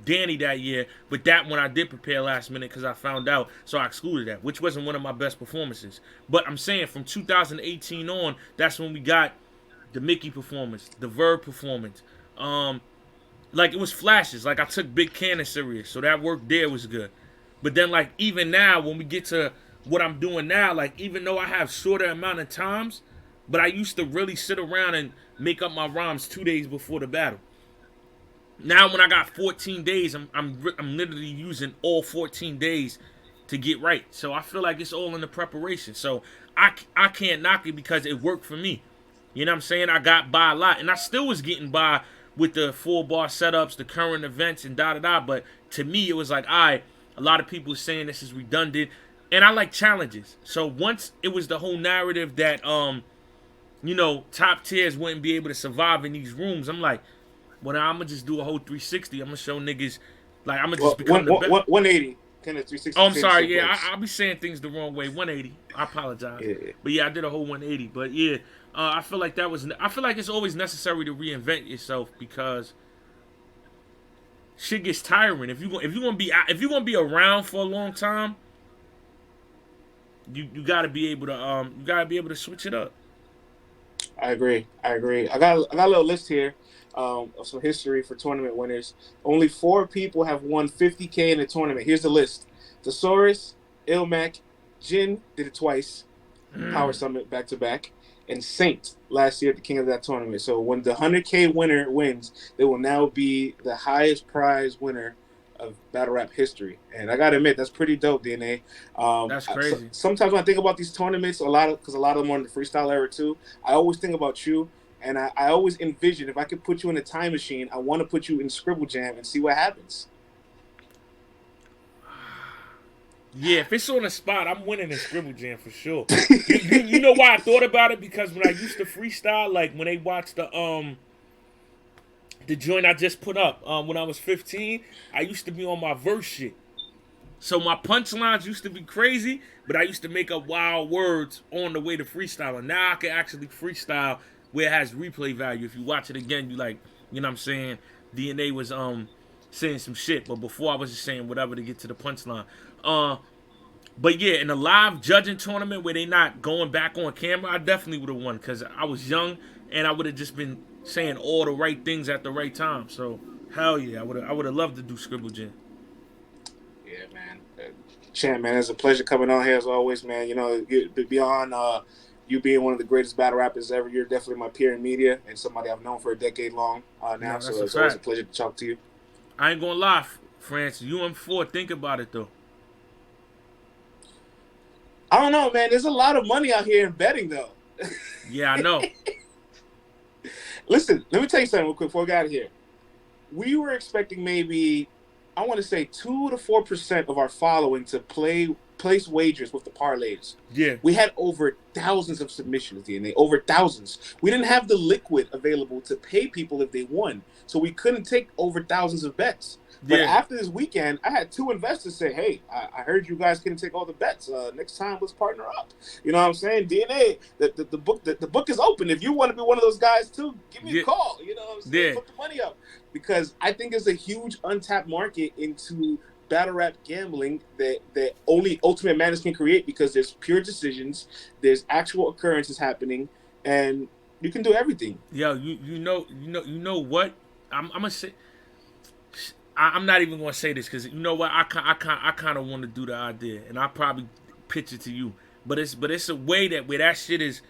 S2: Danny that year, but that one I did prepare last minute because I found out, so I excluded that, which wasn't one of my best performances. But I'm saying from 2018 on, that's when we got the Mickey performance, the Verb performance. Like it was flashes. Like I took Big Cannon serious, so that work there was good. But then like even now, when we get to what I'm doing now, like even though I have shorter amount of times, but I used to really sit around and make up my rhymes 2 days before the battle. Now when I got 14 days, I'm literally using all 14 days to get right. So I feel like it's all in the preparation. So I can't knock it because it worked for me. You know what I'm saying? I got by a lot, and I still was getting by with the full bar setups, the current events, and da da da. But to me, it was like, a lot of people saying this is redundant, and I like challenges. So once it was the whole narrative that top tiers wouldn't be able to survive in these rooms, I'm like, well, now I'm gonna just do a whole 360. I'm gonna show niggas, like I'm gonna just
S1: Well,
S2: become the best.
S1: 180 kind of
S2: Oh,
S1: 360
S2: I'm
S1: stay the
S2: sorry.
S1: same
S2: Yeah,
S1: place.
S2: I'll be saying things the wrong way. 180. I apologize.
S1: Yeah.
S2: But yeah, I did a whole 180. But yeah, I feel like that was. I feel like it's always necessary to reinvent yourself because shit gets tiring. If you gonna be around for a long time, you gotta be able to switch it up.
S1: I agree. I agree. I got a little list here of some history for tournament winners. Only four people have won 50K in a tournament. Here's the list: Thesaurus, Ilmac, Jin did it twice, Power Summit back to back, and Saint last year, the king of that tournament. So when the 100K winner wins, they will now be the highest prize winner of battle rap history. And I gotta admit, that's pretty dope, DNA.
S2: That's crazy.
S1: Sometimes when I think about these tournaments, because a lot of them are in the freestyle era too, I always think about you. And I always envision if I could put you in a time machine, I want to put you in Scribble Jam and see what happens.
S2: Yeah, if it's on the spot, I'm winning in Scribble Jam for sure. You know why I thought about it? Because when I used to freestyle, like when they watched the joint I just put up when I was 15, I used to be on my verse shit. So my punchlines used to be crazy, but I used to make up wild words on the way to freestyling. Now I can actually freestyle where it has replay value. If you watch it again, you like, you know what I'm saying? DNA was saying some shit, but before I was just saying whatever to get to the punchline. Uh but yeah, in a live judging tournament where they not going back on camera, I definitely would have won because I was young and I would have just been saying all the right things at the right time. So hell yeah, I would have loved to do Scribble Jam.
S1: Yeah, man. Champ, man, it's a pleasure coming on here as always, man. You know, beyond you being one of the greatest battle rappers ever. You're definitely my peer in media and somebody I've known for a decade long now.
S2: No, that's
S1: So
S2: a
S1: it's always a
S2: fact.
S1: pleasure to talk to you.
S2: I ain't gonna lie, France. UM4. Think about it though.
S1: I don't know, man. There's a lot of money out here in betting, though.
S2: Yeah, I know.
S1: Listen, let me tell you something real quick before we get out of here. We were expecting maybe, I want to say 2 to 4% of our following to place wagers with the parlays.
S2: Yeah.
S1: We had over thousands of submissions, DNA, over thousands. We didn't have the liquid available to pay people if they won, so we couldn't take over thousands of bets. But
S2: Yeah.
S1: after this weekend, I had 2 investors say, "Hey, I heard you guys couldn't take all the bets. Next time, let's partner up." You know what I'm saying? DNA, the book is open. If you want to be one of those guys too, give me a
S2: Yeah.
S1: call. You know what I'm saying?
S2: Yeah.
S1: Put the money up, because I think there's a huge untapped market into battle rap gambling that only Ultimate Madness can create, because there's pure decisions, there's actual occurrences happening, and you can do everything.
S2: Yo, you know what? I'm gonna say. I'm not even gonna say this because you know what? I kind of want to do the idea, and I probably pitch it to you. But it's a way that where that shit is.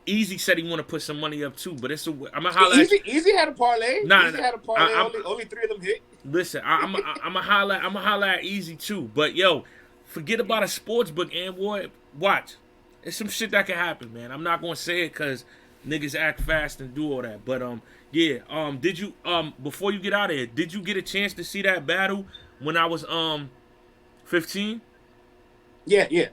S2: Easy said he want to put some money up too, but it's a. I'm gonna holler at you.
S1: Easy had a parlay.
S2: Nah,
S1: Easy
S2: nah,
S1: had a parlay.
S2: I'm,
S1: Only 3 of them hit.
S2: listen, I'm a holler at Easy too. But yo, forget about a sports book and boy, watch. It's some shit that can happen, man. I'm not gonna say it because niggas act fast and do all that. But yeah. Did you before you get out of here, did you get a chance to see that battle when I was 15?
S1: Yeah, yeah.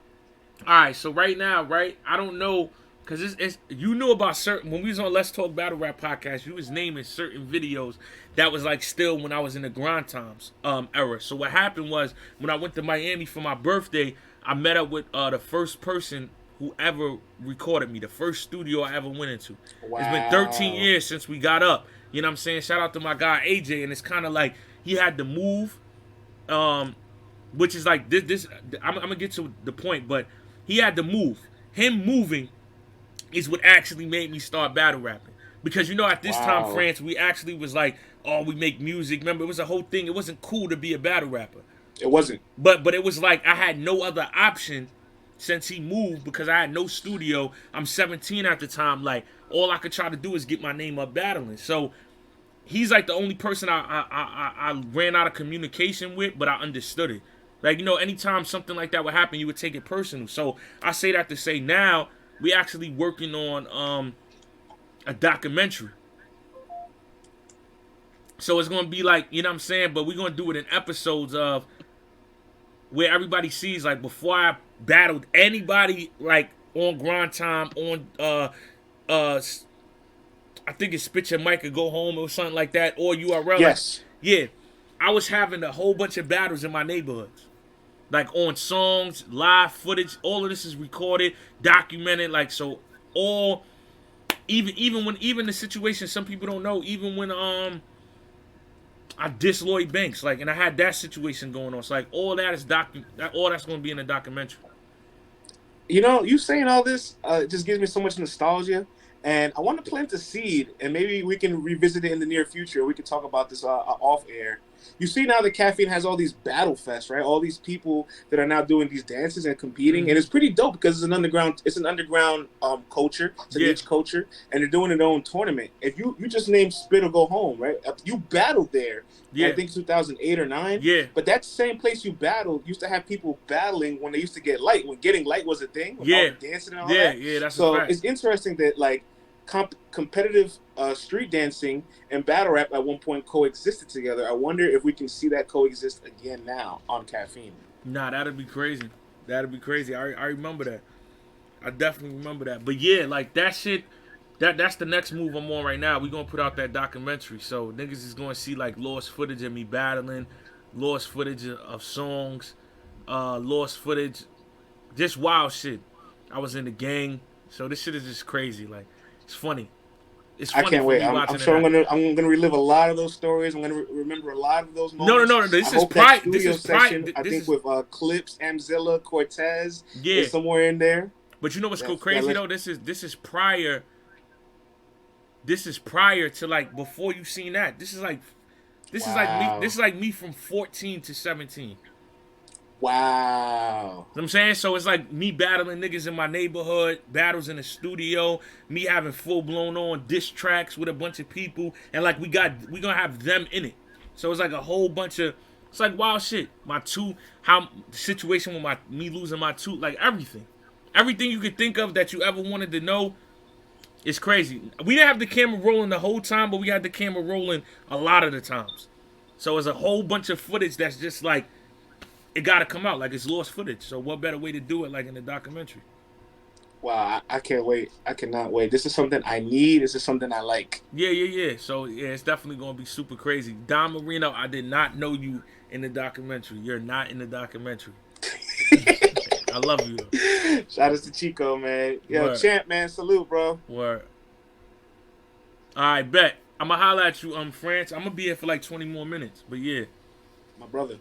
S2: All right. So right now, right, I don't know. Cause it's you knew about certain when we was on Let's Talk Battle Rap podcast, you was naming certain videos that was like still when I was in the grind times era. So what happened was when I went to Miami for my birthday, I met up with the first person who ever recorded me, the first studio I ever went into.
S1: Wow.
S2: It's been 13 years since we got up. You know what I'm saying? Shout out to my guy AJ, and it's kind of like he had to move, which is like this. I'm gonna get to the point, but he had to move. Him moving is what actually made me start battle rapping. Because you know, at this time, France, we actually was like, oh, we make music. Remember, it was a whole thing. It wasn't cool to be a battle rapper.
S1: It wasn't.
S2: But it was like I had no other option since he moved because I had no studio. I'm 17 at the time. Like all I could try to do is get my name up battling. So he's like the only person I ran out of communication with, but I understood it. Like, you know, anytime something like that would happen, you would take it personal. So I say that to say now we actually working on a documentary. So it's gonna be like, you know what I'm saying, but we're gonna do it in episodes of where everybody sees, like, before I battled anybody, like on grind time, on I think it's Spit Your Mic or Go Home or something like that, or URL.
S1: Yes.
S2: Like, yeah. I was having a whole bunch of battles in my neighborhoods. Like on songs, live footage, all of this is recorded, documented, like so all even the situation some people don't know, even when I diss Lloyd Banks, like, and I had that situation going on. So like all that is all that's gonna be in the documentary.
S1: You know, you saying all this just gives me so much nostalgia, and I want to plant the seed, and maybe we can revisit it in the near future. We can talk about this off air. You see now that Caffeine has all these battle fests, right? All these people that are now doing these dances and competing, and it's pretty dope because it's an underground culture, it's a niche culture, and they're doing their own tournament. If you just named Spit or Go Home, right? You battled there. Yeah. I think 2008 or 9.
S2: Yeah.
S1: But that same place you battled used to have people battling when they used to get light, when getting light was a thing. With all the dancing and all that.
S2: Yeah, that's
S1: so
S2: a fact.
S1: It's interesting that like competitive street dancing and battle rap at one point coexisted together. I wonder if we can see that coexist again now on Caffeine.
S2: Nah, that'd be crazy. That'd be crazy. I remember that. I definitely remember that. But yeah, like that shit. That's the next move I'm on right now. We gonna put out that documentary, so niggas is gonna see like lost footage of me battling, lost footage of songs, lost footage, just wild shit. I was in the gang, so this shit is just crazy. Like it's funny. It's funny.
S1: I can't wait. I'm sure I'm gonna relive a lot of those stories. I'm gonna remember a lot of those moments.
S2: No. This is prior.
S1: I think with Clips, Amzilla, Cortez,
S2: yeah,
S1: somewhere in there.
S2: But you know what's so crazy though? This is prior. This is prior to like before you seen that. This is like me from 14 to 17.
S1: Wow.
S2: You know what I'm saying? So it's like me battling niggas in my neighborhood, battles in the studio, me having full blown on diss tracks with a bunch of people, and like we gonna have them in it. So it's like a whole bunch of it's like wild shit. My two how the situation with my me losing my tooth, like everything. Everything you could think of that you ever wanted to know is crazy. We didn't have the camera rolling the whole time, but we had the camera rolling a lot of the times. So it's a whole bunch of footage that's just like it gotta come out like it's lost footage. So what better way to do it like in a documentary?
S1: Wow, I can't wait. I cannot wait. This is something I need. This is something I like.
S2: Yeah. So yeah, it's definitely gonna be super crazy. Don Marino, I did not know you in the documentary. You're not in the documentary. I love you though.
S1: Shout out to Chico, man. Yo,
S2: Word.
S1: champ, man. Salute, bro.
S2: Word. Alright, bet. I'ma holler at you, France. I'm gonna be here for like 20 more minutes. But yeah.
S1: My brother.